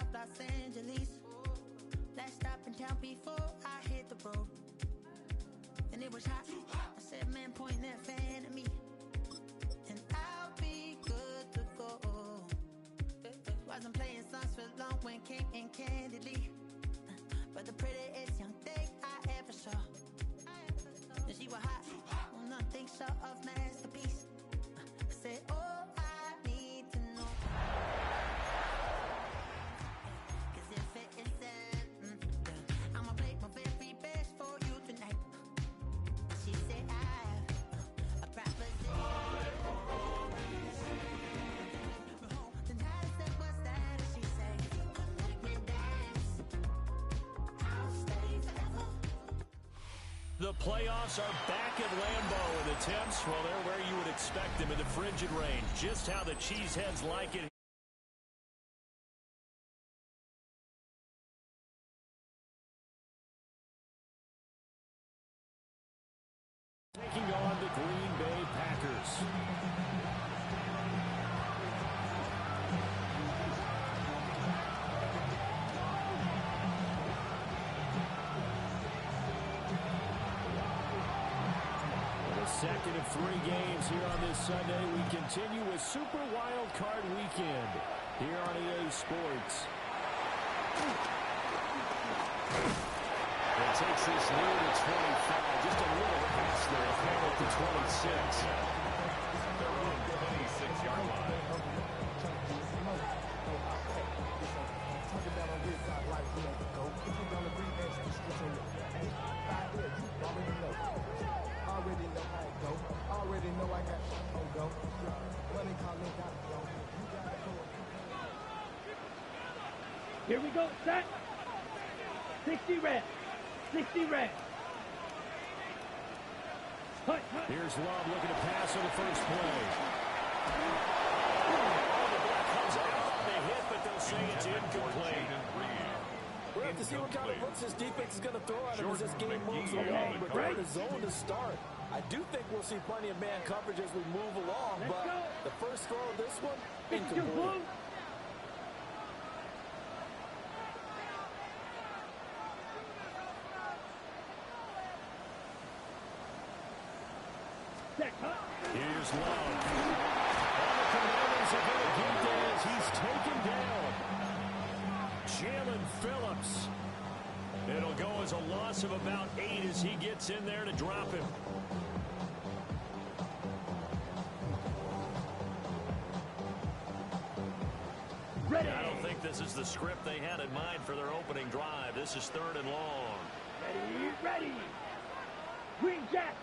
of Los Angeles. Last stop in town before I hit the road. And it was hot. I said, man, point that fan at me. And I'll be good to go. Wasn't playing songs for long when came in candidly. But the prettiest young thing I ever saw. And she was hot. Nothing short of masterpiece. I said, oh, I need to know. Cause if it isn't, I'ma play my very best for you tonight. She said, a proposition. Then I said, what's that? She said, make me dance. I'll stay forever. The playoffs are back at Lambeau, and the temps, well, they're where you would expect them in the frigid rain. Just how the Cheeseheads like it. Taking on the Green Bay Packers. Second of 3 games here on this Sunday. We continue with Super Wildcard Weekend here on EA Sports. It takes this lead to 25, just a little past there, handled to 26. Their own 26-yard line. Already know how it go. Already know I got to go. Money calling, gotta go. You gotta go. Here we go, set. 60 reps. 60 reps. Hut, hut. Here's Love looking to pass on the first play. Comes out. They hit, but they'll say it's incomplete. We'll have to see what kind of looks this defense is going to throw at him as this game moves along. But they're in the zone to start. I do think we'll see plenty of man coverage as we move along. But the first throw of this one, incomplete. Here's Love. All the Commanders are going to get there as he's taken down. Jalen Phillips. It'll go as a loss of about 8 as he gets in there to drop him. Ready. I don't think this is the script they had in mind for their opening drive. This is 3rd and long. Ready, ready. Green Jack.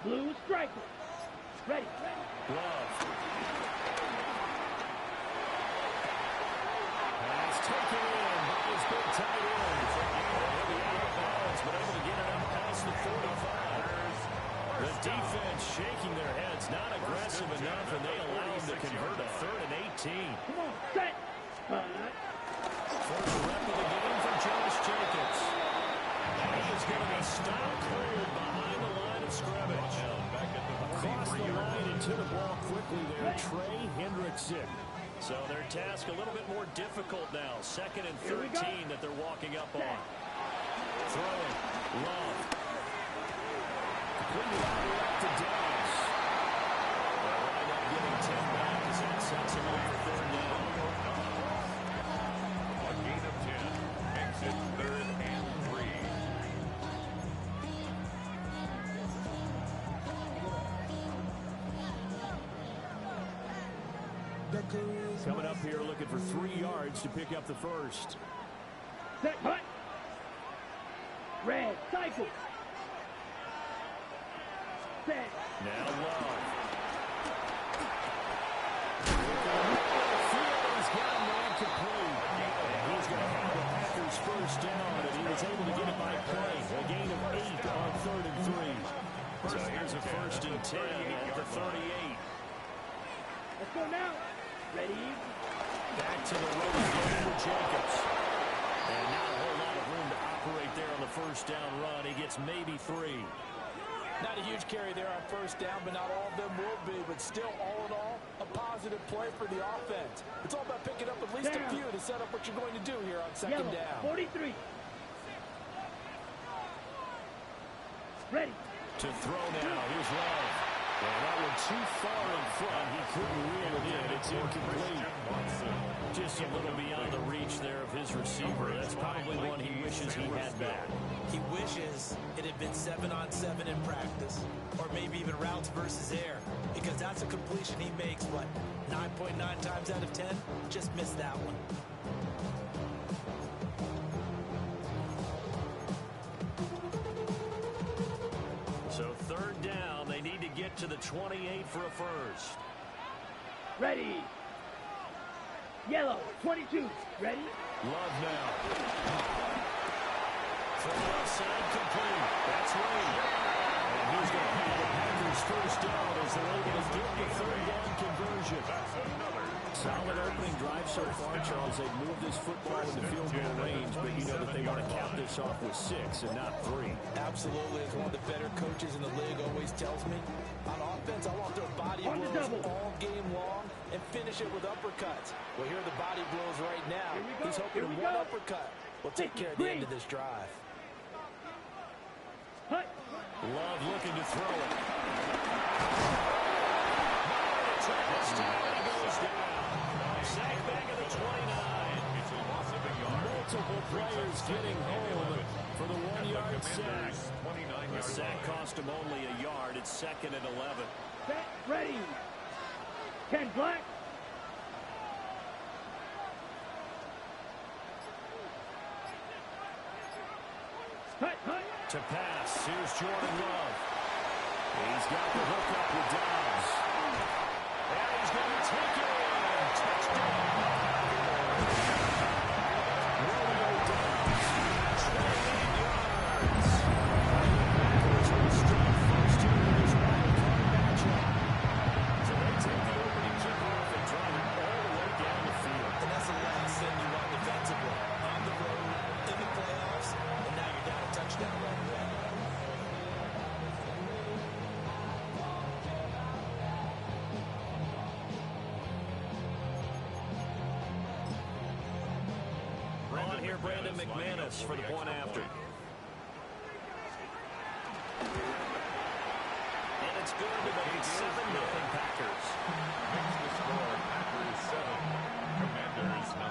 Blue striker. Ready, ready. Love. Pass taken in by his big tight end. He'll be out of bounds, but able to get it up past the 45. The defense shaking their heads, not aggressive enough, and they allow him to convert a 3rd and 18. Come on, set. First rep of the game for Josh Jacobs. He is going to be stopped cold behind the line of scrimmage. Across the line and to the ball quickly there, Trey Hendrickson. So their task a little bit more difficult now. 2nd and 13 that they're walking up on. Throwing. Love. Completely out left to Dallas. They'll wind up getting 10 back as that sets him up for 3rd down. A gain of 10 makes it 3rd and 3. Coming up here looking for 3 yards to pick up the first. Set, hut. Red, cycle. Set. Now Love. He's got a man complete. And he's going to have the Packers first down, and he was able to get it by play. A gain of 8 on 3rd and 3. So here's a 1st and 10 at the 38. Let's go now. Ready? Back to the road again with Jacobs. And not a whole lot of room to operate there on the first down run. He gets maybe 3. Not a huge carry there on first down, but not all of them will be. But still, all in all, a positive. positive play for the offense. It's all about picking up at least a few to set up what you're going to do here on second down. 43. Ready. To throw now. Here's Love. And that one too far in front. He couldn't reel it in. It's incomplete. Just a little beyond the reach there of his receiver. That's probably one he wishes he had back. He wishes it had been 7-on-7 in practice, or maybe even routes versus air, because that's a completion he makes, what, 9.9 times out of 10? Just missed that one. So third down, they need to get to the 28 for a first. Ready. Yellow, 22. Ready? Love now. From outside, complete. That's Wade. And he's going to have the Packers first down as they're able to get the third down conversion. Solid opening drive so far, Charles. They've moved this football into field goal range, but you know that they want to cap this off with 6 and not 3. Absolutely. As one of the better coaches in the league always tells me, on offense, I want their body blows all game long and finish it with uppercuts. Well, here are the body blows right now. He's hoping one uppercut will take care of the end of this drive. Love looking to throw it. Sack back at the 29. Multiple players getting home for the 1-yard sack. The sack cost him only a yard. It's second and 11. Set, ready. 10 black. To pass, here's Jordan Love. He's got the hook up with Dobbs. And he's going to take it in. Touchdown. Romeo Dobbs, 28 yards. Packers will start first here in this wildcard matchup. So they take the opening kickoff and drive it all the way down the field. And that's the last thing you want defensively. On the road, in the playoffs, and now you're down a touchdown right away. On here, Brandon McManus for the point after. And it's good to make it 7-0 Packers. Makes the score Packers 7, Commanders 0.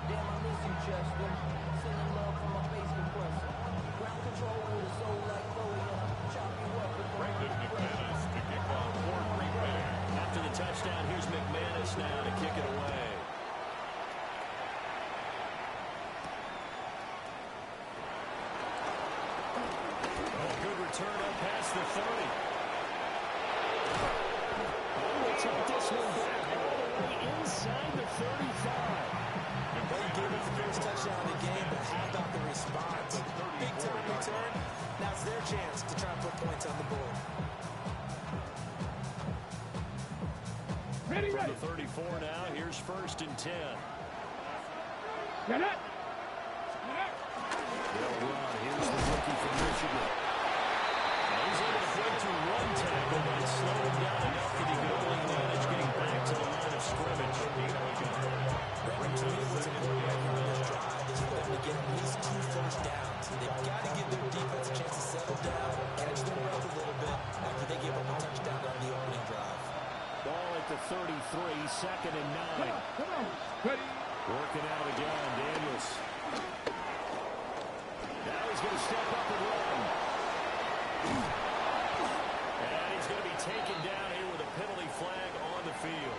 Damn, I miss you, Chester. Sending love from my face compressor. Ground control with a soul like Chloe, and I'll chop you up with Brandon McManus to kick off for Green Bay. After the touchdown, here's McManus now to kick it away. Good return up past the 30. We'll take this one back all the way inside the 35. They gave us the first touchdown of the game, but how about the response? Big time return. Now it's their chance to try and put points on the board. Ready, From ready. the 34 now, here's first and 10. Get up. They'll run. Here's the rookie from Michigan. He's able to break through one tackle, but it slowed him down enough that he could only manage getting back to the line of scrimmage. To me, what's important right here on this drive is for them to get at least 2 first downs. They've got to give their defense a chance to settle down, catch their breath a little bit after they give up a touchdown on the opening drive. Ball at the 33, second and 9. Come on. Ready. Working out again, Daniels. Now he's going to step up and run. And he's going to be taken down here with a penalty flag on the field.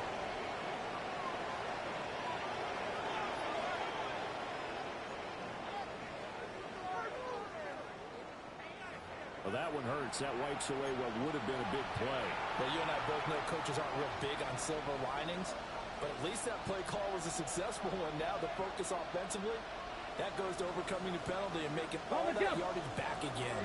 Well, that one hurts. That wipes away what would have been a big play. Well, you and I both know coaches aren't real big on silver linings, but at least that play call was a successful one. Now the focus offensively, that goes to overcoming the penalty and making all that yardage back again.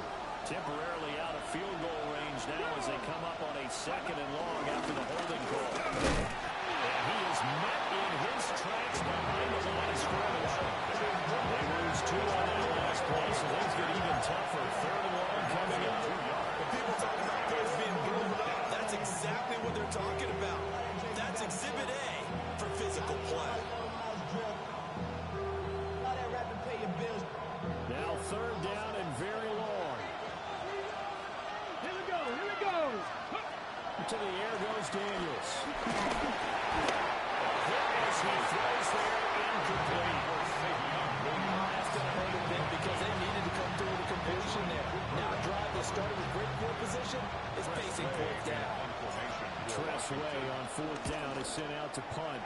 Temporarily out of field goal range now as they come up on a second and long after the holding call. And he is met in his tracks behind the line of scrimmage. They lose 2 on that last play, so things get even tougher. Third and long coming up. field position is facing fourth down. Tressway on fourth down is sent out to punt.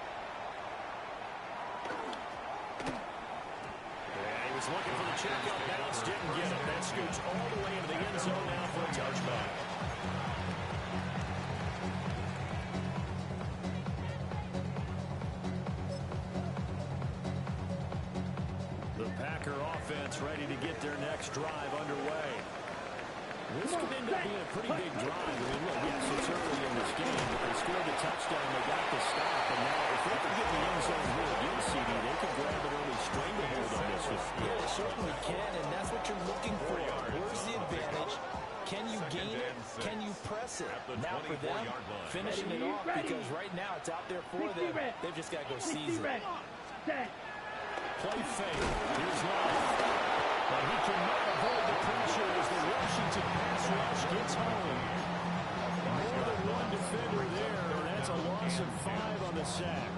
He was looking for the checkup bounce, didn't get it. That scoots all the way into the end zone now for a touchback. The Packer offense ready to get their next drive underway. This could end up being a pretty big drive. I mean, look, yes, it's early in this game, but they scored a touchdown, they got the stop, and now if they can get the end zone here again, CD, they can grab an early stranglehold on this one. Yeah, they certainly can, and that's what you're looking for. Where's the advantage? Can you gain it? Can you press it? Now for them, finishing it off, because right now it's out there for them. They've just got to go seize it. Play fake. Here's Love. But he cannot avoid the pressure as the Washington pass rush gets home. More than one defender there, and that's a loss of 5 on the sack.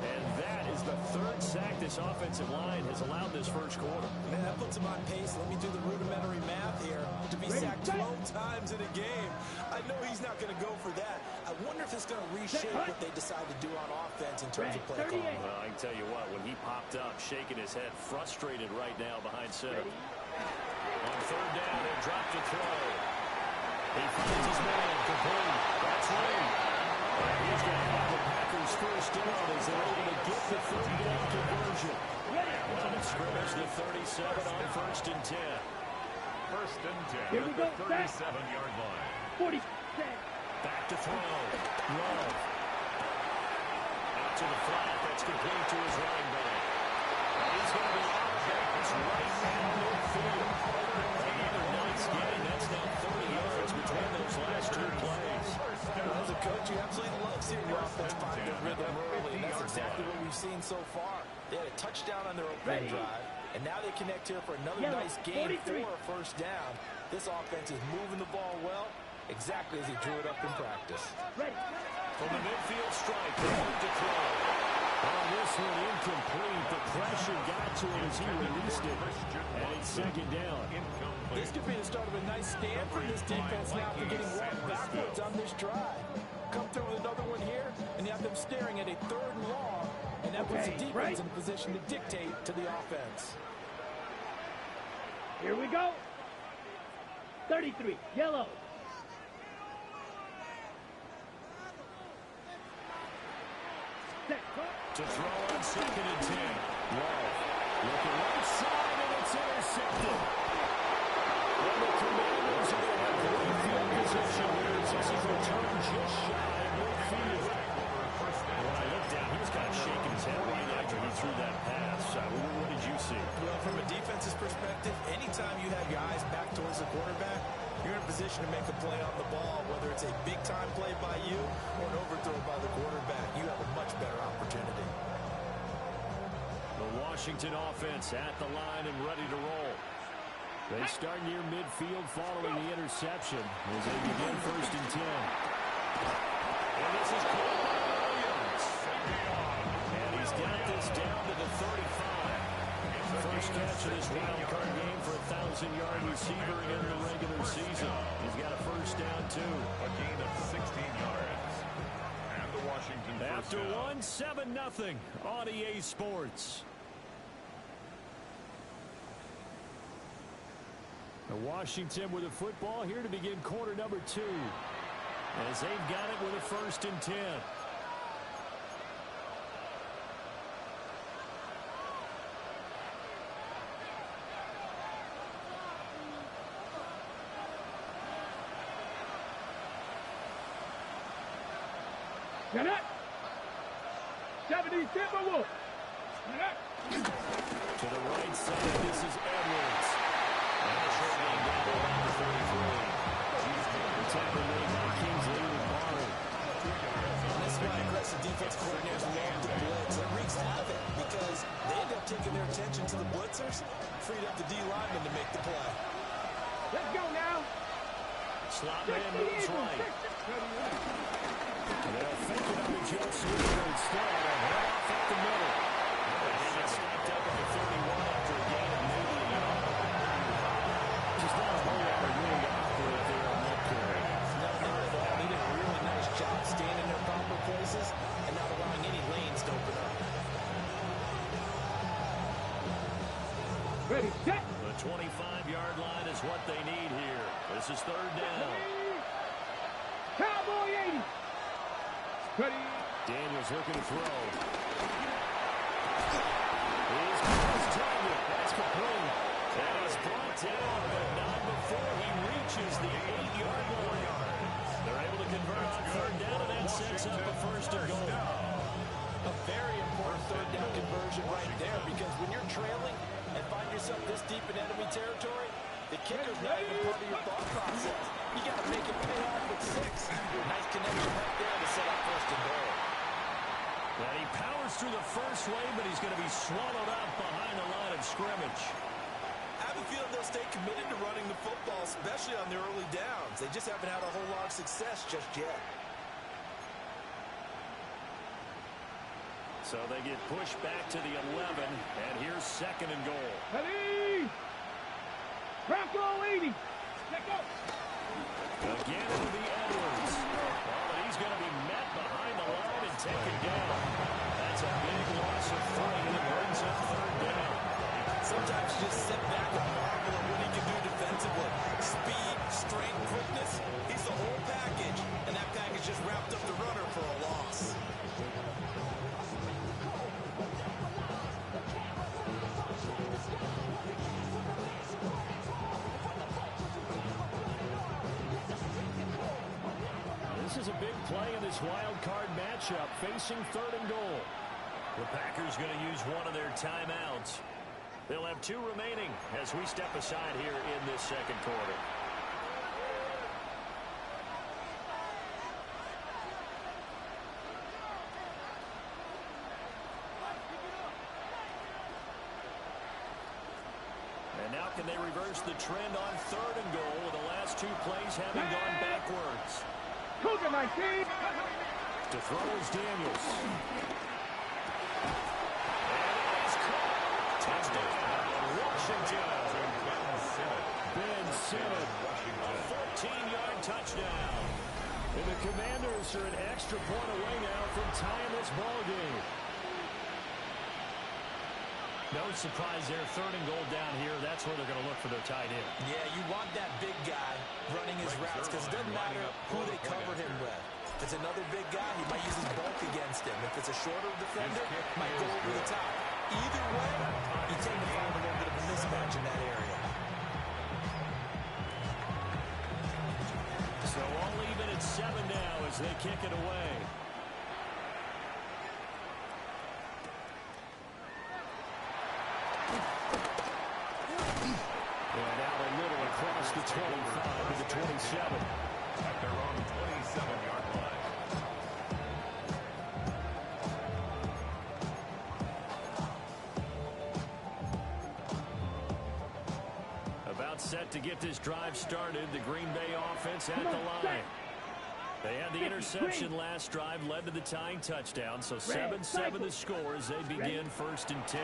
And that is the third sack this offensive line has allowed this first quarter. Man, that puts him on pace. Let me do the rudimentary math here. To be sacked 12 times in a game, I know he's not going to go for that. I wonder if it's going to reshape what they decide to do on offense in terms of play calling. Well, I can tell you what, when he popped up, shaking his head, frustrated right now behind center. On third down, they drop to throw. He finds his man, complete. That's Lee. And he's going to have the Packers first down as they're able to get the third down conversion. Line of scrimmage, the 37 on first and 10. First and 10 Here we at go, the 37-yard line. 40. Back to throw. Love. Out to the flat. That's complete to his running back. And he's going to be out of bounds right down midfield. Another nice gain. That's now 30 yards between those last two plays. As a coach, you absolutely love seeing your offense find their rhythm early, and that's exactly what we've seen so far. They had a touchdown on their opening drive, and now they connect here for another nice game for a first down. This offense is moving the ball well, exactly as he drew it up in practice. From the midfield strike, they move to throw. On this one, incomplete. The pressure got to him as he released it, and it's second down. This could be the start of a nice stand for this defense now for getting walked backwards on this drive. Come through with another one here, and you have them staring at a third and long, and that puts the defense in a position to dictate to the offense. Here we go. 33, yellow. To throw on second and 10. Love. Looking right side, and it's intercepted. Well, the Commanders are going to have great field position here. This is return just shy of midfield. When I looked down, he was kind of shaking his head right after he threw that pass. What did you see? Well, from a defense's perspective, anytime you have your eyes back towards the quarterback, you're in a position to make a play on the ball, whether it's a big-time play by you or an overthrow by the quarterback. You have a much better opportunity. The Washington offense at the line and ready to roll. They start near midfield following the interception as they begin first and 10. And this is caught by Williams. And he's got this down to the 35. First catch of this wildcard game for a 1,000-yard receiver in the regular season. He's got a first down, too. A gain of 16 yards. And the Washington After one, 7-0 on EA Sports. The Washington with the football here to begin quarter number 2. As they've got it with a first and 10. Get it. 70 Timberwolves. To the right side, this is Edwards. And a short game down to around 33. The tackle made by Kingsley with Barner. And this is why aggressive defense coordinators love the blitz. It wreaks havoc because they end up taking their attention to the blitzers, freed up the D lineman to make the play. Let's go now. Slot man moves right. They'll fake it on the Joe Sweeper instead. And head off up the middle. And he gets stopped up at the 31 after a gain of maybe a yard. Just not a whole lot of room to operate there on that Ready, set. The 25-yard line is what they need here. This is third down. Cowboy 80. Ready. Daniels looking to throw. He's got his target. That's complete. And he's brought down, but not before he reaches the 8-yard line. They're able to convert on third down, and that sets up a first and goal. A very important third down conversion right there, because when you're trailing and find yourself this deep in enemy territory, the kicker's not even part of your thought process. You got to make it pay off with 6. Nice connection right there to set up first and goal. And he powers through the first wave, but he's going to be swallowed up behind the line of scrimmage. I have a feeling they'll stay committed to running the football, especially on their early downs. They just haven't had a whole lot of success just yet. So they get pushed back to the 11, and here's second and goal. Ready. Bronco 80. Check out. Again it'll be Edwards. Oh, but he's going to be met behind the line and taken down. That's a big loss of 3, and it brings up third down. Sometimes you just sit back and marvel at what he can do defensively. Speed, strength, quickness, he's the whole package. And that package just wrapped up the runner for a loss. This is a big play in this wild card matchup, facing third and goal. The Packers going to use one of their timeouts. They'll have 2 remaining as we step aside here in this second quarter. And now can they reverse the trend on third and goal with the last 2 plays having gone backwards? Cougar 19. To throw is Daniels. Washington. Ben Simmons, a 14-yard touchdown. And the Commanders are an extra point away now from tying this ball game. No surprise there, third and goal down here. That's where they're going to look for their tight end. Yeah, you want that big guy running his routes, because it doesn't matter who they cover him with. If it's another big guy, he might use his bulk against him. If it's a shorter defender, he might go over the top. Either way, you tend to find a little bit of a mismatch in that area. So all even at 7 now as they kick it away. And out a little across the 25 to the 27. At their own 27-yard line. About set to get this drive started. The Green Bay offense at the line. They had the interception last drive, led to the tying touchdown. So 7-7 the score as they begin first and 10.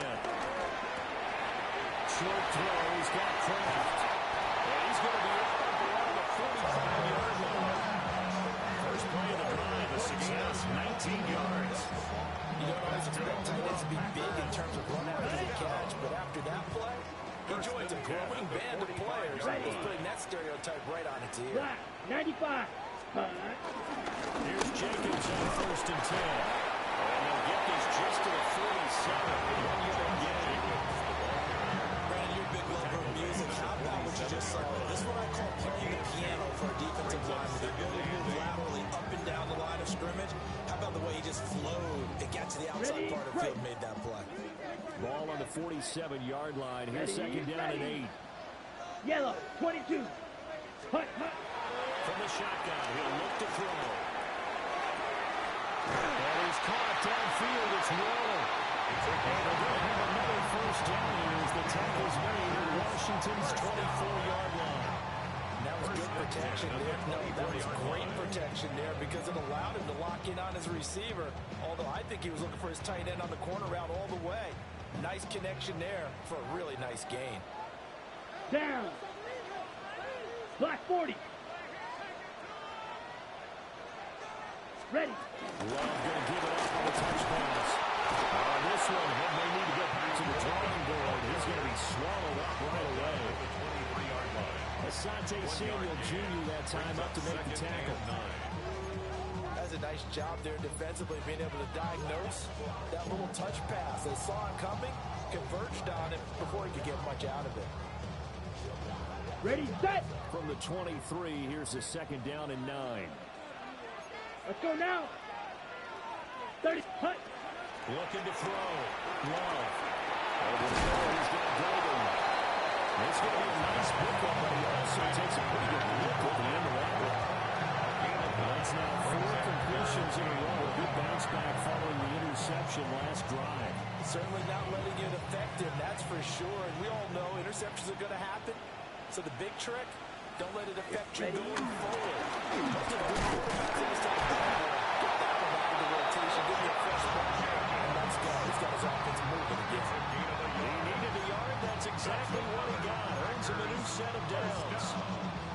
Short throw. He's got Kraft. And he's going to be out around the 45-yard line. First play of the drive, a success, 19 yards. You don't always expect tight ends to be big in terms of run after the catch, but after that play, he joins a growing band of players. He's putting that stereotype right on its ear. 95. Here's Jacobs on first and 10. And they'll get this just to the 47. 1 yard gain. Brandon, you're a big lover of music. How about what you just saw? This is what I call playing the piano for a defensive lineman. The ability to move laterally up and down the line of scrimmage. How about the way he just flowed and got to the outside part of the field and made that play? Ball on the 47-yard line. Here's second down and 8. Yellow, 22. Hut, hut. From the shotgun, he'll look to throw. And he's caught downfield. It's rolling. And they're going to have another first down here as the tackle's made at Washington's 24-yard line. That was good protection there. No, that was great protection there because it allowed him to lock in on his receiver. Although I think he was looking for his tight end on the corner route all the way. Nice connection there for a really nice gain. Down. Black 40. Ready. Love going to give it up on the touch pass. On this one, they need to get back to to the drawing board. He's going to be swallowed up right away. Asante Samuel Jr. that time up to make the tackle. That's a nice job there defensively, being able to diagnose that little touch pass. They saw it coming, converged on it before he could get much out of it. Ready, set. From the 23, here's a second down and 9. Let's go now. 30, punt. Looking to throw. Love. Over the middle, he's got Golden. It's going to be a nice pickup, but he also takes a pretty good look at the end of that one. That's now 4 completions in a row. A good bounce back following the interception last drive. Certainly not letting it affect him, that's for sure. And we all know interceptions are going to happen. So the big trick, don't let it affect you going forward. Most of the good quarterbacks in this type of football, get that one out of the rotation, give me a fresh ball, and let's go. He's got his offense moving again. He needed a yard. That's exactly what he got. Earns him a new set of downs.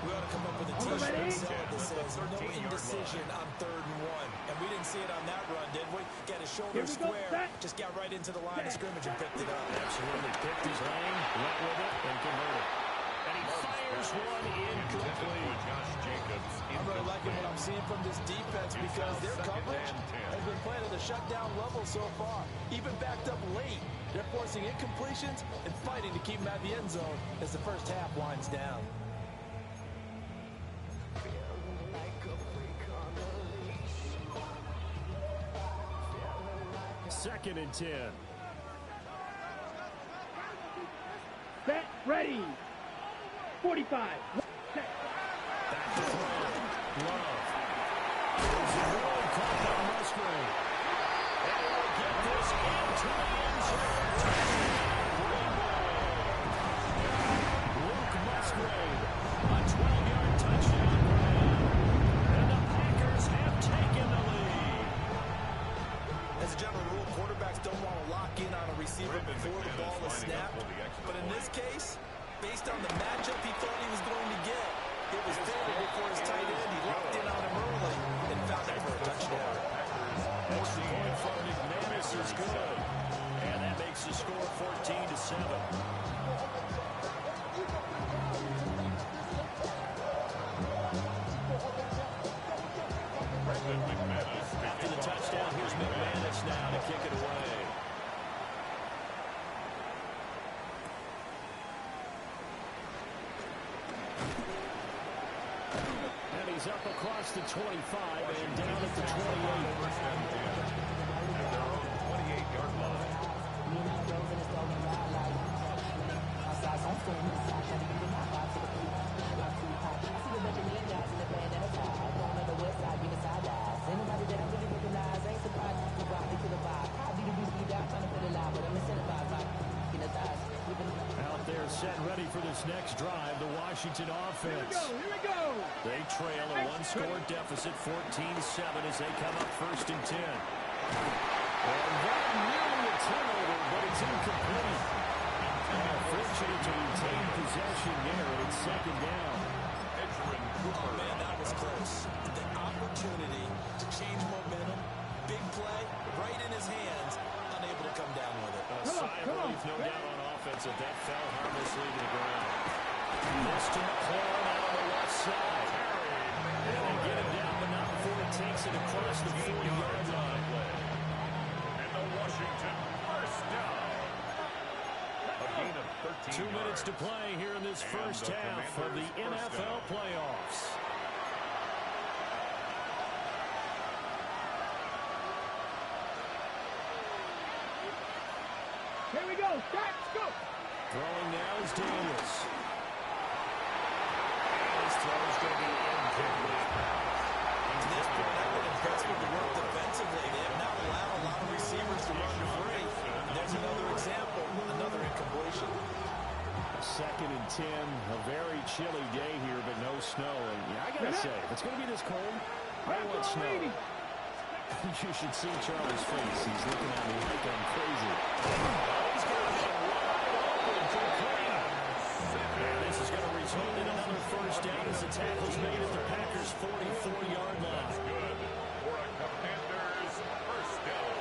We ought to come up with a t-shirt and sell it that says no indecision on 3rd and 1. And we didn't see it on that run, did we? Got his shoulder square, just got right into the line of scrimmage and picked it up. Absolutely picked his lane, went with it, and converted. And he fires one incomplete. I'm really liking what I'm seeing from this defense because their coverage has been playing at a shutdown level so far. Even backed up late, they're forcing incompletions and fighting to keep them at the end zone as the first half winds down. Second and 10. Set, ready. 45. Set. Back to throw. Love. There's a roll caught by Musgrave. And he'll get this into the end zone. Luke Musgrave. A 12-yard touchdown grab. And the Packers have taken the lead. As a general rule, quarterbacks don't want to lock in on a receiver before the ball is snapped. But in this case, based on the matchup he thought he was going to get, it was favorable for his tight end. He locked in on him early and found it for a touchdown. Extra point from McManus is good. And that makes the score 14-7. After the touchdown, here's McManus now to kick it away. And he's up across the 25 and down at the 28. At their own 28-yard line. Out there set ready for this next drive, the Washington offense. Here we go. They trail a one-score deficit, 14-7, as they come up 1st and 10. And that nearly a turnover, but it's incomplete. Fortunate to retain possession there, and it's 2nd down. Oh, man, that was close. The opportunity to change momentum, big play, right in his hands, unable to come down with it. A sigh of relief, no doubt, on offense, that that fell harmlessly to the ground. This to McLaurin out on the left side. And they get him down, but not before he takes it across the 40-yard line. And the Washington first down. A gain of 13 2 minutes to play here in this first half of the NFL playoffs. Here we go. Start, go. Throwing now is Daniels. This throw is going to be incomplete. To this point, I've been impressed with the work defensively. They have not allowed a lot of receivers to run free. There's another example, another incompletion. 2nd and 10, a very chilly day here, but no snow. And yeah, I gotta say, if it's gonna be this cold, I want snow. You should see Charlie's face. He's looking at me like I'm crazy. He's going to be wide open for Clayton. And this is going to result in another first down as the tackle's made at the Packers' 44-yard line. Good for a Commanders first down.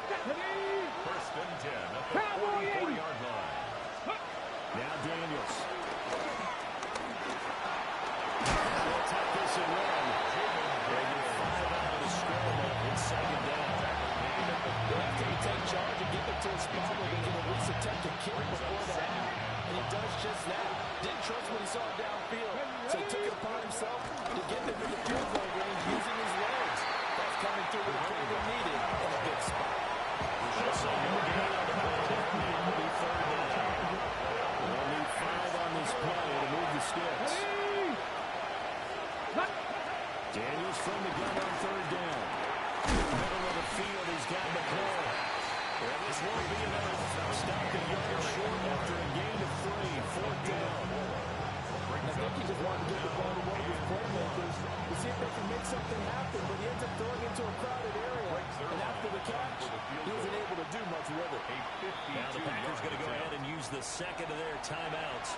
Stephanie. First and 10 at the 44-yard line. Now Daniels. They'll take this and run. They get 5 out of the scramble. It's second down. After you take charge and get them to a spot where they can at least attempt to kill before the half. And he does just that. Didn't trust what he saw downfield. So he took it upon himself to get them in the field goal range using his legs. That's coming through with a play they needed in a big spot. So no gain on the play. It'll be third down. They'll need 5 on this play to move the sticks. Daniels from the gun on third down. Middle of the field, he's got the play. Well, this won't be enough. Stopped a yard short after a gain of 3. Fourth down. I think he just wanted to get the ball to one of his playmakers to see if they can make something happen, but he ends up throwing into a crowded area. And after the catch, he wasn't able to do much with it. Now the Packers going to go ahead and use the second of their timeouts,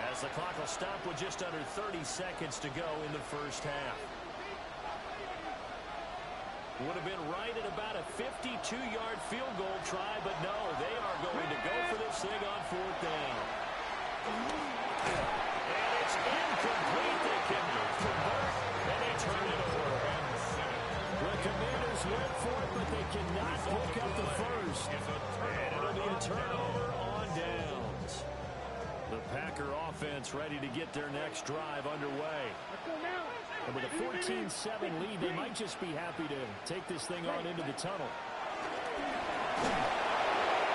as the clock will stop with just under 30 seconds to go in the first half. Would have been right at about a 52-yard field goal try, but no, they are going to go for this thing on fourth down. And it's incomplete. They can convert, and they turn it over. The Commanders went for it, but they cannot pick up the first. And it'll be a turnover on downs. The Packer offense ready to get their next drive underway. And with a 14-7 lead, they might just be happy to take this thing on into the tunnel.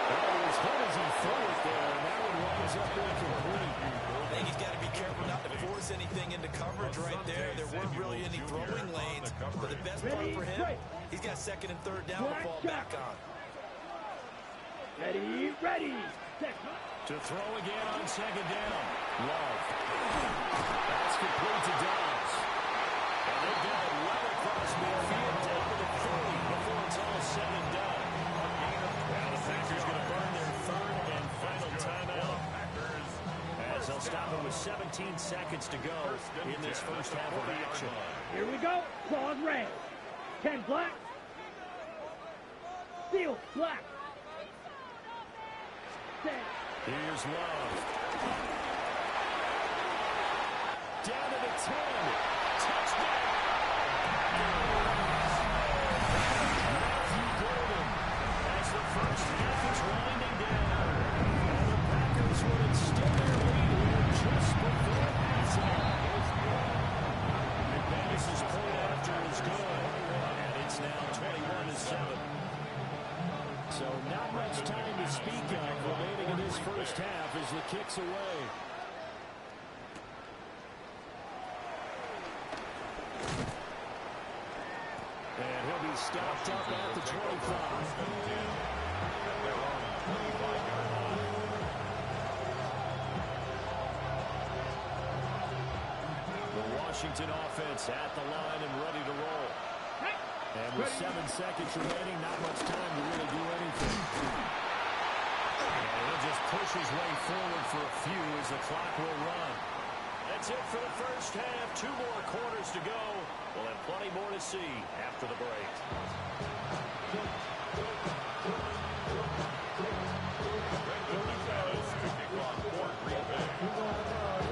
Oh, as hard as he threw it there, and that one winds up incomplete. I think he's got to be careful not to force anything into coverage right there. There weren't really any throwing lanes. But the best part for him, he's got second and third down to fall back on. Ready. To throw again on second down. Love. That's complete to Dobbs. And they've got it right across midfield down to the 40 before it's all said and done. Now the Packers going to burn their third and final timeout, as they'll stop it with 17 seconds to go in this first half of action. Here we go. Claws red. 10 black. Steel black. Here's Love. Down to the 10. Touchdown. Matthew Golden, as the first half is winding down. And the Packers would extend their lead here just before halftime. McManus's point after is good. And it's now 21-7. So not much time to speak of remaining in this first half as the kick's away. And he'll be stopped up at the 25. The Washington offense at the line and ready to roll. And with 7 seconds remaining, not much time to really do anything. And he'll just push his way forward for a few as the clock will run. That's it for the first half. 2 more quarters to go. We'll have plenty more to see after the break.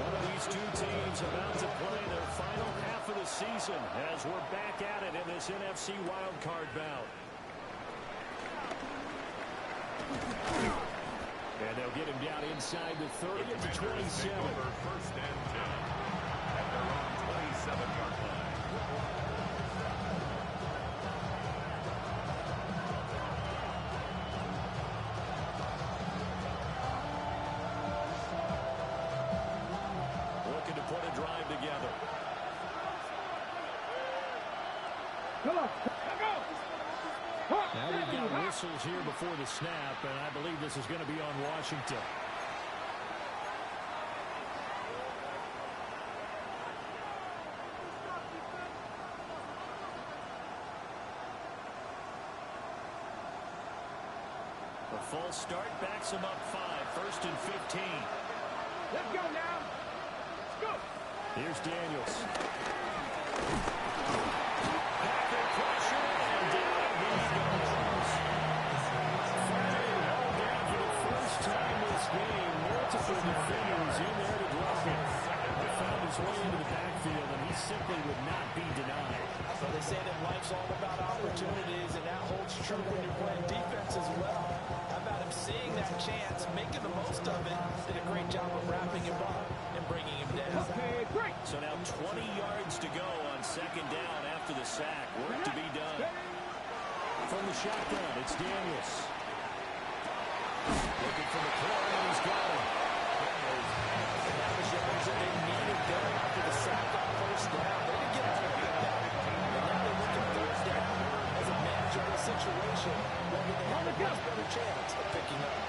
One of these two teams about to play their final half of the season as we're back at it in this NFC Wildcard bout. And they'll get him down inside the 30 at the 27. First and 10 at their own 27-yard line. Looking to put a drive together. Come on. Now we've got whistles here before the snap, and I believe this is going to be on Washington. The false start backs him up 5, first and 15. Let's go now. Let's go. Here's Daniels. Packer pressure, and down he goes. Friday game, multiple defenders in there to block him. He found his way into the backfield, and he simply would not be denied. So they say that life's all about opportunities, and that holds true when you're playing defense as well. How about him seeing that chance, making the most of it, did a great job of wrapping him up and bringing him down. Okay, great. So now 20 yards to go on second down after the sack. Work to be done. From the shotgun, it's Daniels. Looking for McLaurin, and he's got him. That was yards that they needed there after the sack on first down. They didn't get all of that. And now they're looking third down as a manageable situation where they have a much better chance of picking up.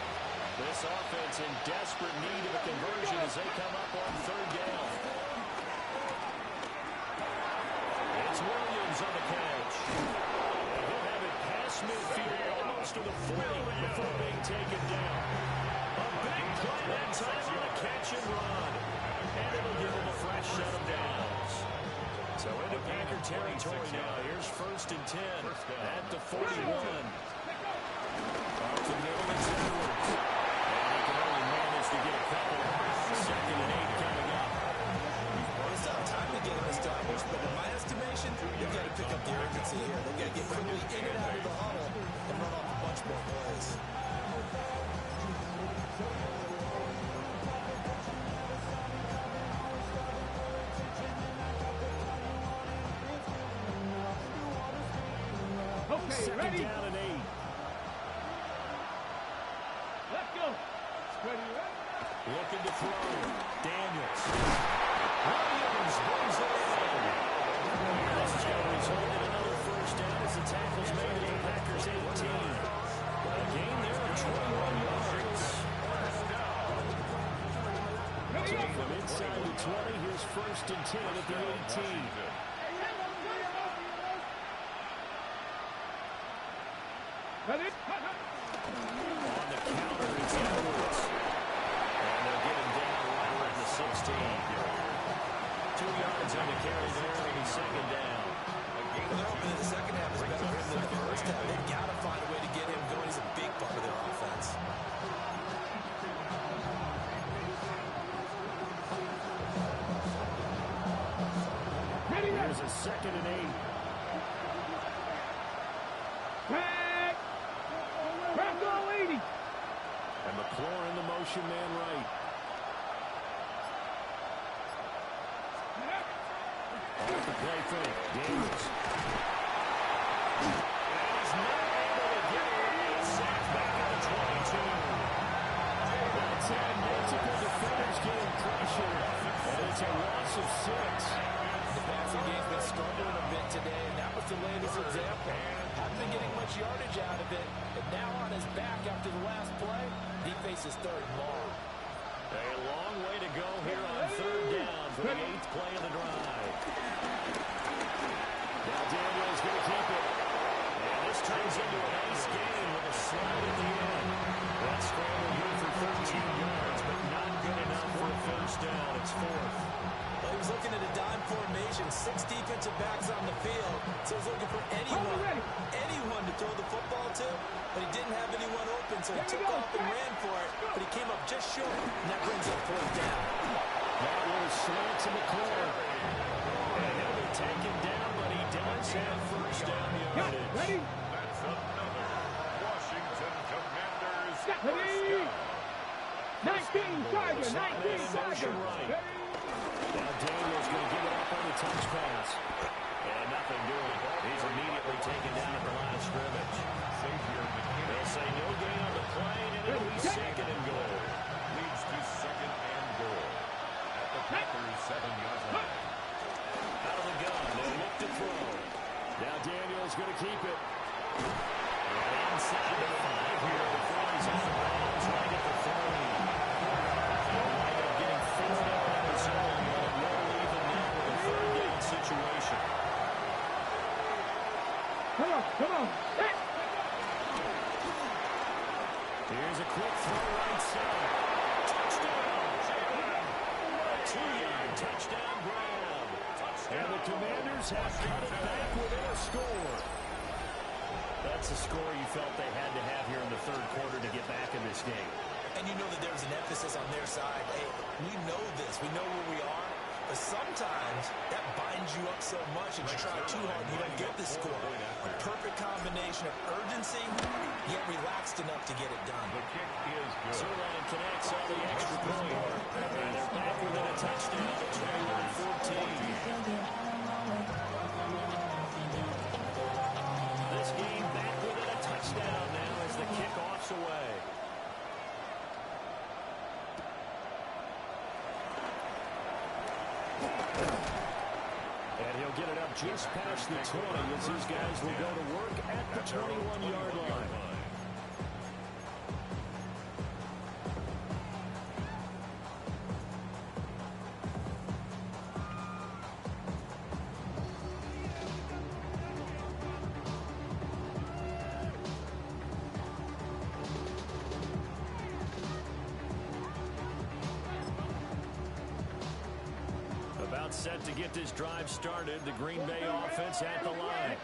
This offense in desperate need of a conversion as they come up on third down. It's Williams on the catch. And he'll have it past midfield, almost to the 40 before being taken down. A big play that time on a catch and run. And it'll give him a fresh set of downs. So into Packer territory now. Here's 1st and 10 at the 41. Off the middle, it's Edwards. And he can only manage to get a couple. 2nd and 8 coming up. Well, it's not time to get him established, but in my estimation, they've got to pick up the urgency here. They've got to get quickly in and out of the huddle and run off a bunch more plays. Okay, Second ready? down and 8. Let's go. Ready, ready? Looking to throw. Daniels. Williams brings it in. This is going to result in another first down as the tackle's made at the Packers 18. A gain there of 21 yards. So from inside the 20, here's 1st and 10 at the 18. Ready? On the counter, it's Edwards. And they'll get him down right around the 16. 2 yards on the carry there, and he's 2nd down. They're hoping that the second half is better for him than the first half. They've got to find a way to get him going. He's a big part of their offense. Here's a 2nd and 8. Back. Back all 80. And McLaurin, the motion man right. Off the play fake. Daniels. And he's not able to get it. Sacked back at the 22. That's had multiple defenders getting pressure. And it's a loss of 6. The passing game's been struggling a bit today, and that was the latest example. Haven't been getting much yardage out of it, and now on his back after the last play, he faces 3rd and long. A long way to go here on 3rd down for the 8th play of the drive. Now Daniels going to keep it. And this turns into a nice game with a slide at the end. That scramble here for 13 yards, but not good enough for a first down. It's 4th. Well, he was looking at a dime formation, 6 defensive backs on the field, so he's looking for anyone to throw the football to, but he didn't have anyone open, so he took off and ran for it, but he came up just short, and that brings up 4th down. That was slant to McLaurin. And he'll be taken down, but he does have first down yardage. Ready? That's another Washington Commanders first Ready? down. 19 Tiger, 19 Tiger. Right. Now Daniels going to give it up on the touch pass. And nothing doing. He's immediately taken down at the line of scrimmage. They'll say no gain on the play, and it'll be 2nd and goal. Leads to 2nd and goal at the Packers 7-yard line. Out of the gun, they'll look to throw. Now Daniels going to keep it. And inside the 5 here before he's out of bounds right at the 30. They'll wind up getting 4 down in the zone, but no even now with a 3rd down situation. Come on. Here's a quick throw right side. Touchdown! A 2-yard touchdown grab. And the Commanders have cut it back within a score. That's the score you felt they had to have here in the 3rd quarter to get back in this game. And you know that there's an emphasis on their side. Hey, we know this. We know where we are. But sometimes that binds you up so much that you try too hard and you don't get the score. A perfect combination of urgency, yet relaxed enough to get it done. The kick is good. Zerline connects on the extra point. And they're back within a touchdown. It's 21-14. This game back within a touchdown now as the kickoff's away. And he'll get it up just past the 20 as these guys will go to work at the 21-yard line. Set to get this drive started. The Green Bay offense at the line.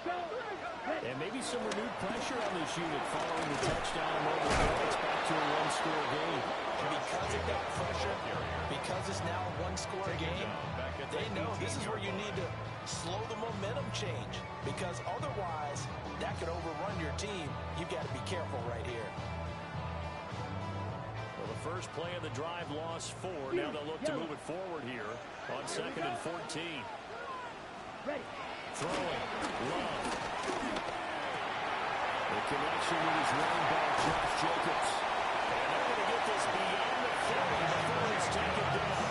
And maybe some renewed pressure on this unit following the touchdown a moment ago. It's back to a one-score game. Because of that pressure, because it's now a one-score game, they know this is where you need to slow the momentum change. Because otherwise, that could overrun your team. You've got to be careful right here. Well, the first play of the drive lost 4. Now they'll look to move it forward here on 2nd and 14. Ready. Throwing. Love. The connection with his running back, Josh Jacobs. And they're going to get this beyond the 30 before it's taken down.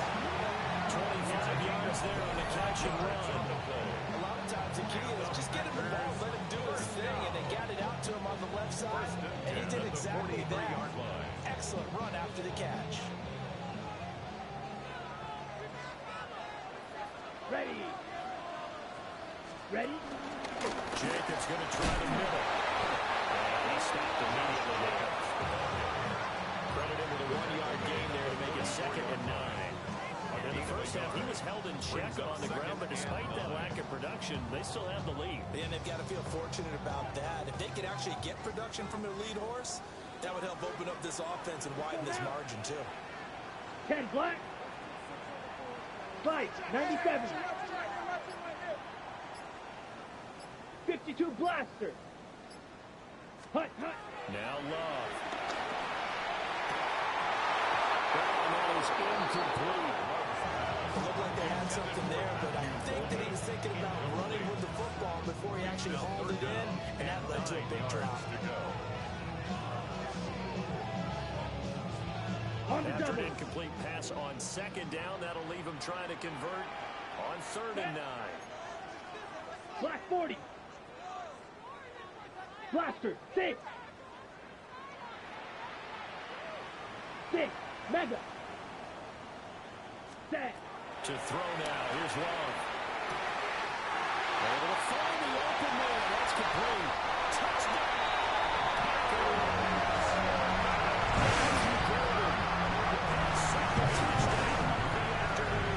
25 yards there on the catch and run. A lot of times the key is just get him the ball, let him do his thing, and they got it out to him on the left side, and he did exactly that. Excellent run after the catch. Ready. Ready. Jacobs going to try the middle. And he stopped immediately. Credit him with a 1-yard gain there to make it 2nd and 9. In the first half, he was held in check on the ground, but despite that lack of production, they still have the lead. And they've got to feel fortunate about that. If they could actually get production from their lead horse, that would help open up this offense and widen this margin, too. 10 black. Fight, 97. 52 blaster. Hut. Now Love. That is incomplete. It looked like they had something there, but I think that he was thinking about running with the football before he actually hauled it in, and that led to a big drop. After an incomplete pass on 2nd down, that'll leave him trying to convert on 3rd and 9. Black 40. Blaster, 6. 6. Mega. Set. To throw now. Here's Love. Able to find the open man. That's complete. Touchdown. Second touchdown of the afternoon.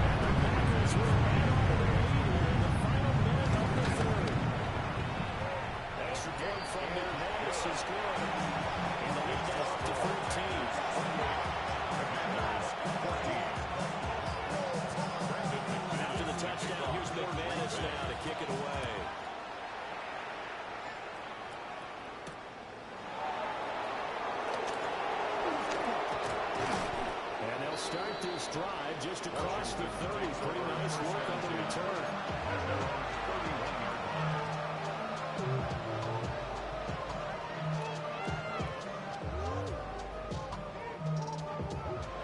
And the Packers will add on to their lead here in the final minute of the 3rd. Extra point from McManus is good. And the lead now up to 13. After the touchdown, here's McManus now to kick it away. And they'll start this drive just across the 30. Pretty nice work on the return.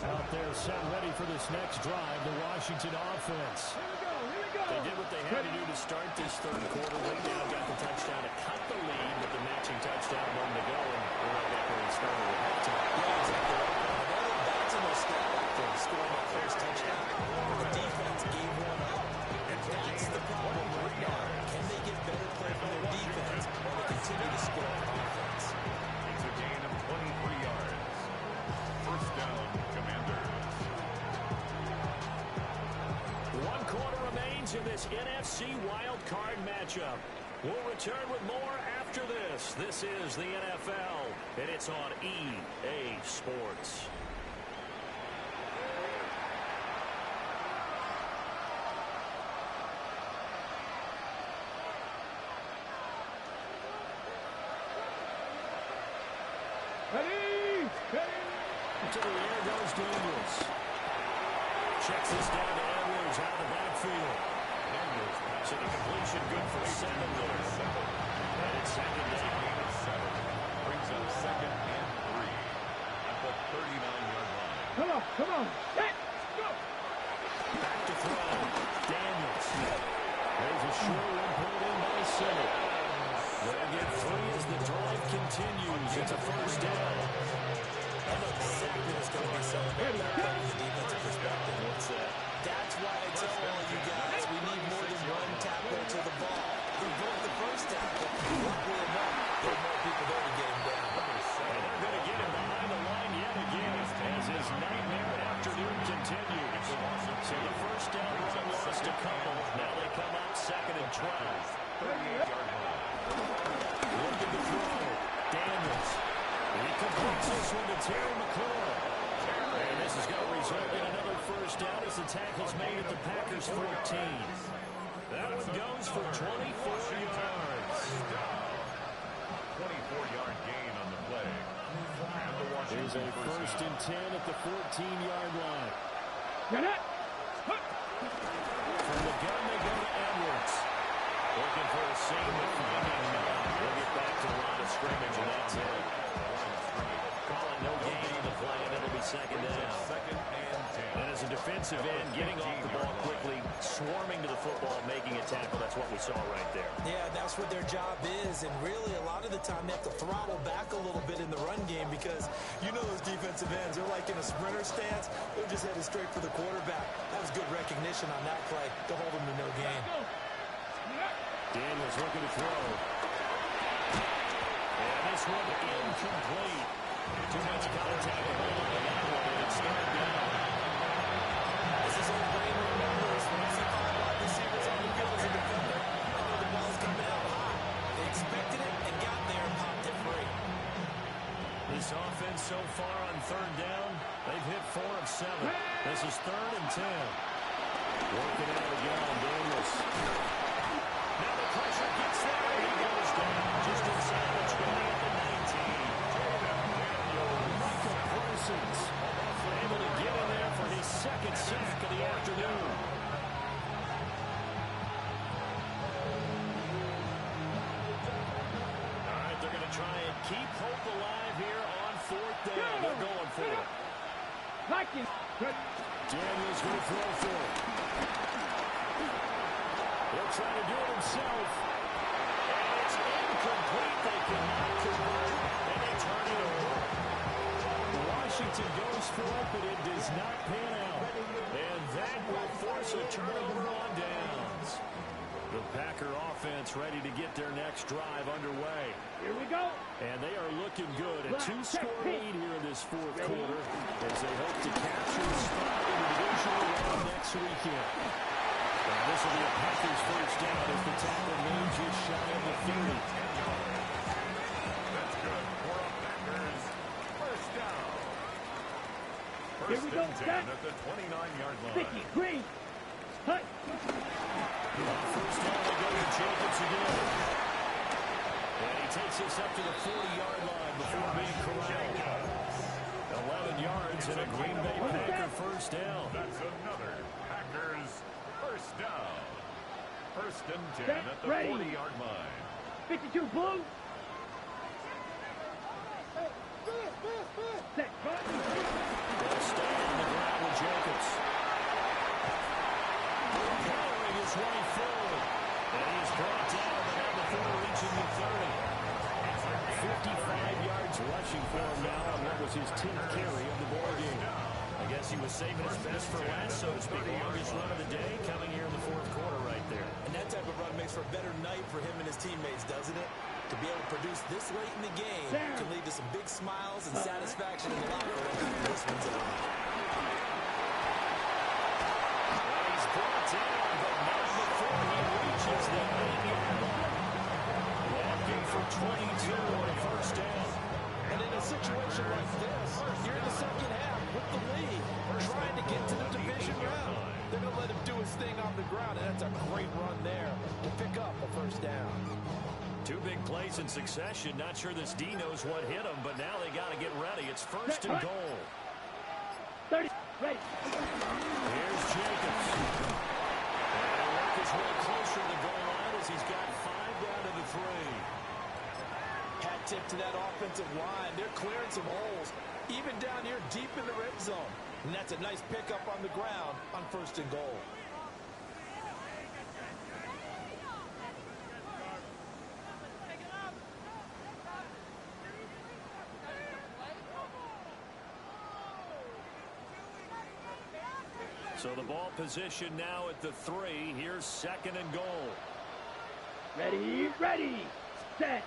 Out there set ready for this next drive, the Washington offense. They did what they had to do to start this 3rd quarter. Right now got the touchdown to cut the lead with the matching touchdown a moment ago, and we're right back where we started at halftime. Yeah, exactly. They're bouncing their step after scoring that first touchdown. The defense gave one up, and that's the problem right now. Can they get better play from their defense while they continue to score on offense? It's a gain of 23 yards. First down, Commanders. 1 quarter remains in this NFC wildcard matchup. We'll return with more after this. This is the NFL And it's on EA Sports. Ready? To the air goes Daniels. Checks this down to Edwards out of the backfield. Daniels to the completion, good for 7 there. And it's second down. Brings up 2nd and 3 at the 39-yard line. Come on. Set, go. Back to throw. Daniels. There's a short one put in by Simmons. They'll get 3 as the drive continues. It's a first down. I know exactly what's going to be something about that from the defensive perspective. That's why I tell all you guys we need more than one tackler to the ball. We broke the first tackle. Luckily enough, there are more people there to get him down. And they're going to get him behind the line yet again as his nightmare afternoon continues. So the first down run lost a couple. Now they come up 2nd and 12. 38-yard line. Looking to throw. Daniels. He completes this one to Terry McLaurin. And this is going to result in another first down as the tackle's made at the Packers 14. That one goes for 24 yards. 24-yard gain on the play. And the There's a first and 10 at the 14-yard line. Get it. From the gun, they go to Edwards. Looking for a seam to find him. They'll get back to the line of scrimmage, and that's it. Calling no gain on the play, and it'll be second down. 2nd and 10. And as a defensive end, getting off the ball quickly, swarming to the football, making a tackle, that's what we saw right there. Yeah, that's what their job is, and really a lot of the time they have to throttle back a little bit in the run game because you know those defensive ends, they're like in a sprinter stance, they're just headed straight for the quarterback. That was good recognition on that play to hold them to no gain. Daniels looking to throw. And this one incomplete. Too much contact on that one, and it's third down. This is old Wayne remembers when he saw wide receivers on the field as a defender. I know the ball's coming out high. They expected it and got there and popped it free. This offense so far on third down, they've hit 4 of 7. This is 3rd and 10. Working out again, Daniels. Now the pressure gets there, and he goes down just inside the 20 at the 19. Michael Parsons able to get in there for his 2nd sack of the afternoon. All right, they're going to try and keep hope alive here on 4th down. They're going for it. Daniels going to throw for it. He'll try to do it himself. And it's incomplete. They cannot convert, and they turn it over. Washington goes for it, but it does not pan out. And that will force a turnover on downs. The Packer offense ready to get their next drive underway. Here we go. And they are looking good. A 2-score lead here in this 4th quarter as they hope to capture the spot in the divisional round next weekend. And this will be a Packers first down as the tackle made just shy of the 30. That's good for a Packers first down. Here we go. First and 10 at the 29-yard line. Sticky, green. Hut. First down, they go to Jacobs again. And he takes this up to the 40-yard line before being corralled. 11 yards and a Green Bay Packer first down. That's another Packers first down. First and 10 Set, at the ready. 40-yard line. 52 blue. Set, cut. They'll stay on the ground with Jacobs. Powering his way forward. And he is brought down, but not before reaching the 30. 55 yards rushing for him now, and that was his 10th carry of the ball game. I guess he was saving his best for last, so to speak. Longest run of the day coming here in the 4th quarter right there. And that type of run makes for a better night for him and his teammates, doesn't it? To be able to produce this late in the game can lead to some big smiles and satisfaction in the locker room after this one's over. Well, he's brought down, but not before he reaches the 8-yard line. Walking for 22 on a first down. And in situation like this, you're in the second half with the lead, trying to get to the division round. They're going to let him do his thing on the ground, and that's a great run there to pick up a first down. Two big plays in succession. Not sure this D knows what hit him, but now they got to get ready. It's first and goal. 30, ready. Here's Jacobs. And he'll work his way closer to the goal line as he's got 5 down to the 3. Hat tip to that offensive line. They're clearing some holes, even down here deep in the red zone. And that's a nice pickup on the ground on first and goal. So the ball position now at the 3. Here's second and goal. Ready, ready, set.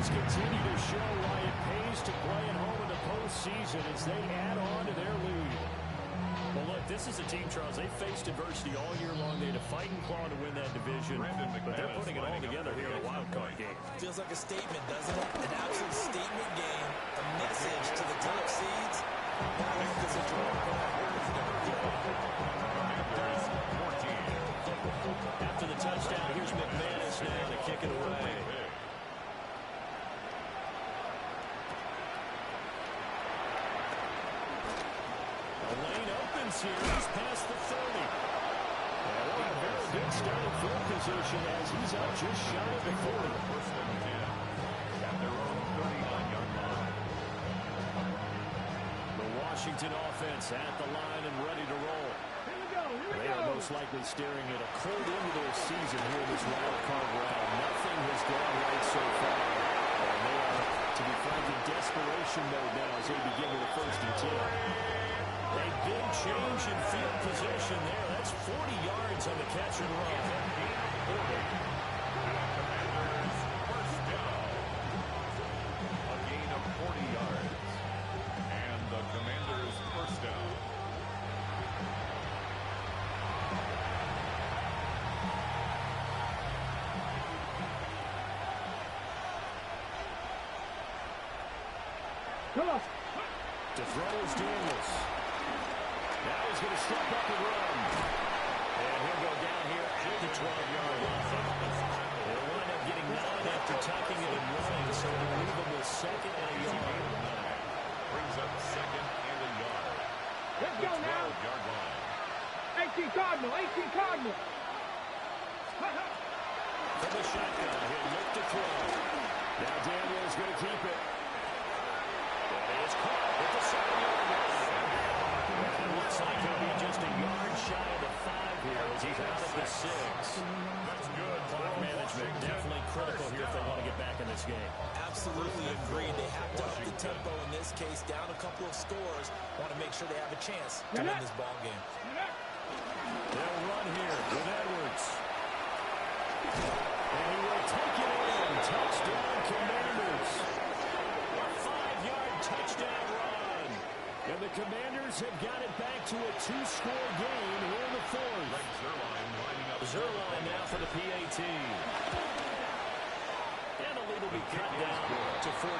Continue to show why it pays to play at home in the postseason as they add on to their lead. Well, look, this is a team, Charles. They faced adversity all year long. They had to fight and claw to win that division, but they're putting it all together here in a wildcard game. Feels like a statement, doesn't it? An absolute statement game, a message to the top seeds. After the touchdown, here's McManus now to kick it away. Here. He's past the 30. And a very good start at field position as he's up just shy of the 40. First and 10 at their own 39-yard line. The Washington offense at the line and ready to roll. Here we go, They are most likely staring at a cold end of their season here in this wild card round. Nothing has gone right so far. And they are, to be frank, in desperation mode now as they begin with a first and 10. A big change in field position there. That's 40 yards on the catch and run. Commanders first down. A gain of 40 yards. And the Commanders first down. Come on. To throw is Daniels. Now he's going to step up and run. And he'll go down here at the 12-yard line. They'll wind up getting 9 after tucking it and running, so it'll leave them with second and a yard. Brings up second and a yard. Let's go now. 12-yard line. 18 Cardinal, 18 Cardinal. From the shotgun, he'll look to throw. Now Daniels going to keep it. And it's caught at the 7-yard line. It looks like he'll be just a yard shy of the 5 here as he's out at the 6. That's good. Clock management definitely critical here if they want to get back in this game. Absolutely agreed. They have to up the tempo in this case, down a couple of scores. Want to make sure they have a chance to win this ball game. They'll run here with Edwards. And he will take it in. Touchdown, Commanders. A 5-yard touchdown run. And the Commanders have got it back to a 2-score game here in the 4th. Zerline now for the PAT. And the lead will be cut down to 14.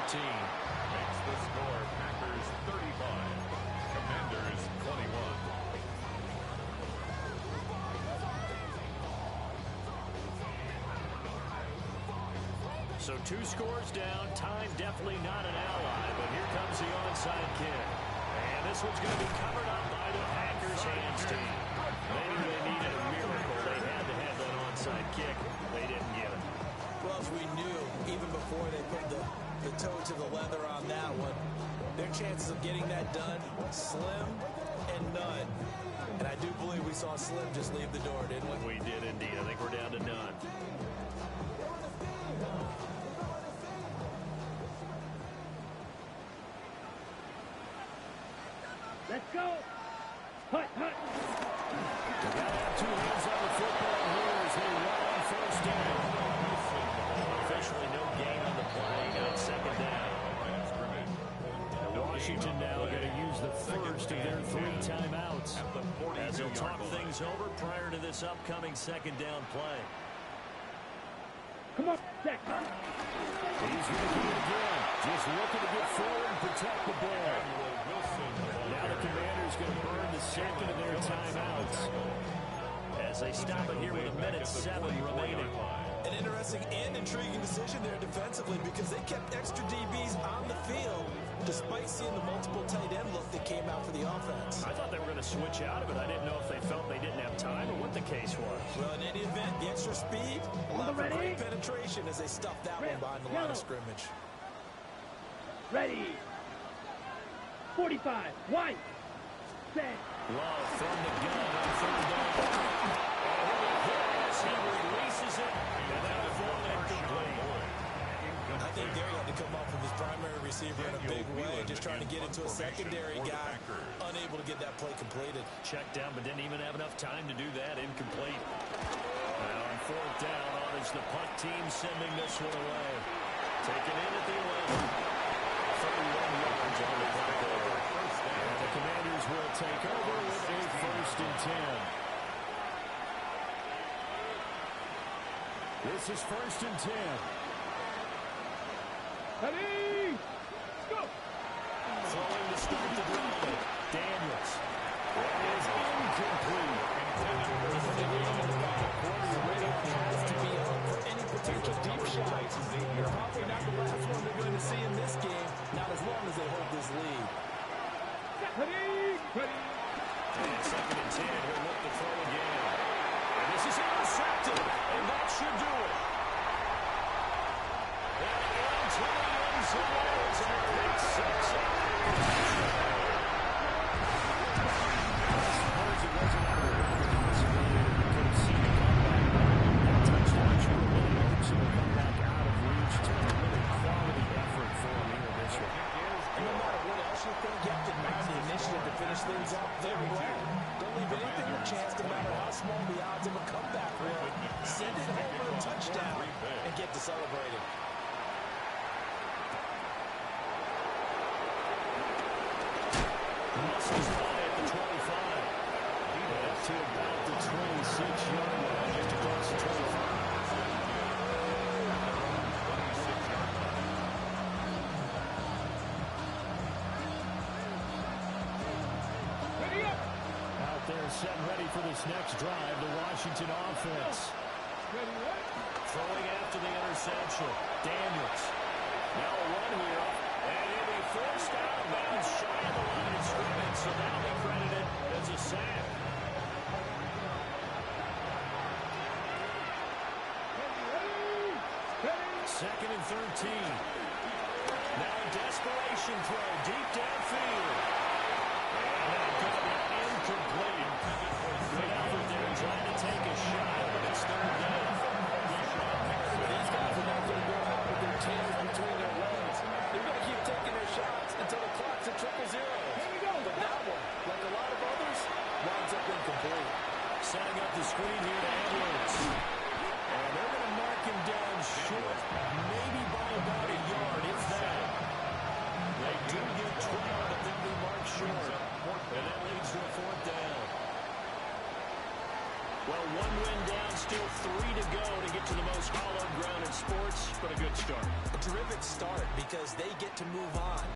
Makes the score Packers 35, Commanders 21. So 2 scores down. Time definitely not an ally, but here comes the onside kick. And this one's going to be covered up by the Packers hands team. Maybe they needed a miracle. They had to have that onside kick. They didn't get it. Well, as we knew, even before they put the toe to the leather on that one, their chances of getting that done, slim and none. And I do believe we saw Slim just leave the door, didn't we? We did indeed. I think we're down to none. Let's go. Hut, hut. They got to have 2 hands on the football here as they run on first down. Officially no gain on the play. Now it's second down. seconds over prior to this upcoming second down play. Come on, check. He's going to do it again. Just looking to get forward and protect the ball. Now the Commanders going to burn the second of their timeouts as they stop it here with 1:07 remaining. An interesting and intriguing decision there defensively because they kept extra DBs on the field despite seeing the multiple tight end look that came out for the offense. I thought they were going to switch out of it. I didn't know if they felt they didn't have time or what the case was. Well, in any event, the extra speed allowed for great penetration as they stuffed that one behind the line of scrimmage. Ready. 45. White. Set. Love from the gun on third down. He releases it, and that'll fall incomplete. I think there he had to come up with his primary receiver in a big way, just trying to get into a secondary guy, unable to get that play completed. Checked down, but didn't even have enough time to do that. Incomplete. Now on fourth down, on is the punt team sending this one away. Taken in at the 11. 31 yards on the clock. And the Commanders will take over with a 1st and 10. This is 1st and 10. Ready. Go. Throwing to start the drive. Daniels. That is incomplete. The radar has to be up for any potential deep shots. Probably not the last one they're going to see in this game, not as long as they hold this lead. Ready. Ready. And 2nd and 10. He'll look to throw again. And this is intercepted. And that should do it. And into the end zone. It's a big 6. Things up very well. Don't leave anything to chance, no matter how small the odds of a comeback will. Send it over a touchdown and get to celebrating. Muscles high at the 25. Up to about the 26-yard line, just across the 25. Set ready for this next drive, the Washington offense. Throwing after the interception. Daniels. Now a run here, and he'll be forced out of bounds shy of the line of scrimmage, so that'll be credited as a sack. Second and 13. Now a desperation throw deep downfield. And that could be incomplete. Good effort there trying to take a shot, but it's third down. These guys are not going to go out with their tails between their legs. They're going to keep taking their shots until the clock's at 0-0. But that one, like a lot of others, winds up incomplete. Setting up the screen here to Edwards. And they're going to mark him down short, maybe by about a yard, if that. They do get 12, but they'll be marked short. And that leads to a 4th down. Well, 1 win down, still 3 to go to get to the most hallowed ground in sports, but a good start. A terrific start because they get to move on.